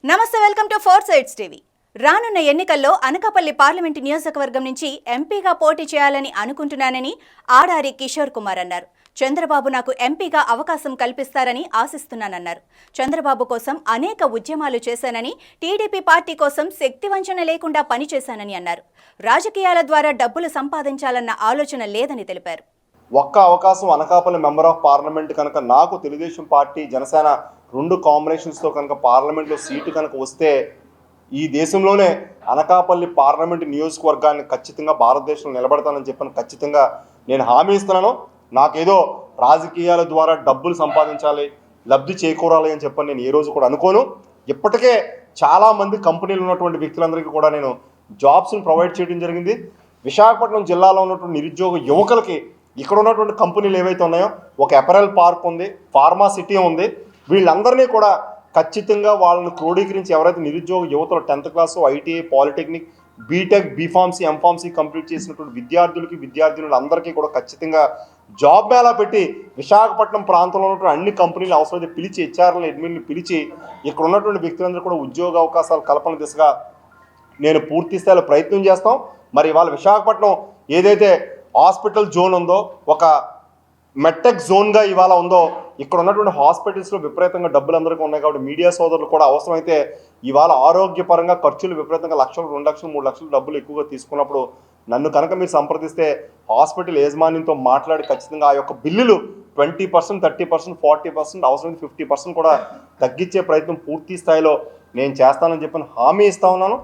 నమస్తే, welcome to four sides TV. రానున్న ఎన్నికల్లో అనకాపల్లి పార్లమెంటు నియోజకవర్గం నుంచి ఎంపీగా పోటీ చేయాలని అనుకుంటున్నానని ఆడారి కిషోర్ కుమార్ అన్నారు. చంద్రబాబు నాకు ఎంపీగా అవకాశం కల్పిస్తారని ఆశిస్తున్నానన్నారు. చంద్రబాబు కోసం అనేక ఉద్యమాలు చేశానని, టీడీపీ పార్టీ కోసం శక్తివంచన లేకుండా పనిచేశానని అన్నారు. రాజకీయాల ద్వారా డబ్బులు సంపాదించాలన్న ఆలోచన లేదని తెలిపారు. ఒక్క అవకాశం అనకాపల్లి మెంబర్ ఆఫ్ పార్లమెంట్ కనుక నాకు తెలుగుదేశం పార్టీ జనసేన రెండు కాంబినేషన్స్తో కనుక పార్లమెంట్లో సీటు కనుక వస్తే ఈ దేశంలోనే అనకాపల్లి పార్లమెంటు నియోజకవర్గాన్ని ఖచ్చితంగా భారతదేశంలో నిలబడతానని చెప్పని ఖచ్చితంగా నేను హామీ ఇస్తున్నాను. నాకేదో రాజకీయాల ద్వారా డబ్బులు సంపాదించాలి, లబ్ధి చేకూరాలి అని చెప్పని నేను ఏ రోజు కూడా అనుకోను. ఇప్పటికే చాలామంది కంపెనీలు ఉన్నటువంటి వ్యక్తులందరికీ కూడా నేను జాబ్స్ని ప్రొవైడ్ చేయడం జరిగింది. విశాఖపట్నం జిల్లాలో ఉన్నటువంటి నిరుద్యోగ యువకులకి ఇక్కడ ఉన్నటువంటి కంపెనీలు ఏవైతే ఉన్నాయో, ఒక అపెరల్ పార్క్ ఉంది, ఫార్మా సిటీ ఉంది, వీళ్ళందరినీ కూడా ఖచ్చితంగా వాళ్ళని క్రోడీకరించి ఎవరైతే నిరుద్యోగ యువతలు 10th class, ITI, polytechnic, B Tech, B Pharmacy, M Pharmacy complete చేసినటువంటి విద్యార్థులందరికీ కూడా ఖచ్చితంగా జాబ్ మేళా పెట్టి విశాఖపట్నం ప్రాంతంలో ఉన్నటువంటి అన్ని కంపెనీలు అవసరమైతే పిలిచి హెచ్ఆర్ఎల్ అడ్మిన్ని పిలిచి ఇక్కడ ఉన్నటువంటి వ్యక్తులందరూ కూడా ఉద్యోగ అవకాశాల కల్పన దిశగా నేను పూర్తి స్థాయిలో ప్రయత్నం చేస్తాం. మరి ఇవాళ విశాఖపట్నం ఏదైతే హాస్పిటల్ జోన్ ఉందో, ఒక మెట్టెక్ జోన్గా ఇవాళ ఉందో, ఇక్కడ ఉన్నటువంటి హాస్పిటల్స్లో విపరీతంగా డబ్బులు అందరికీ ఉన్నాయి. కాబట్టి మీడియా సోదరులు కూడా అవసరమైతే ఇవాళ ఆరోగ్యపరంగా ఖర్చులు విపరీతంగా లక్షలు, 2 లక్షలు, 3 లక్షలు డబ్బులు ఎక్కువగా తీసుకున్నప్పుడు నన్ను కనుక మీరు సంప్రదిస్తే హాస్పిటల్ యాజమాన్యంతో మాట్లాడి ఖచ్చితంగా ఆ యొక్క బిల్లులు 20%, 30%, 40%, అవసరమైతే 50% కూడా తగ్గించే ప్రయత్నం పూర్తి స్థాయిలో నేను చేస్తానని చెప్పని హామీ ఇస్తా ఉన్నాను.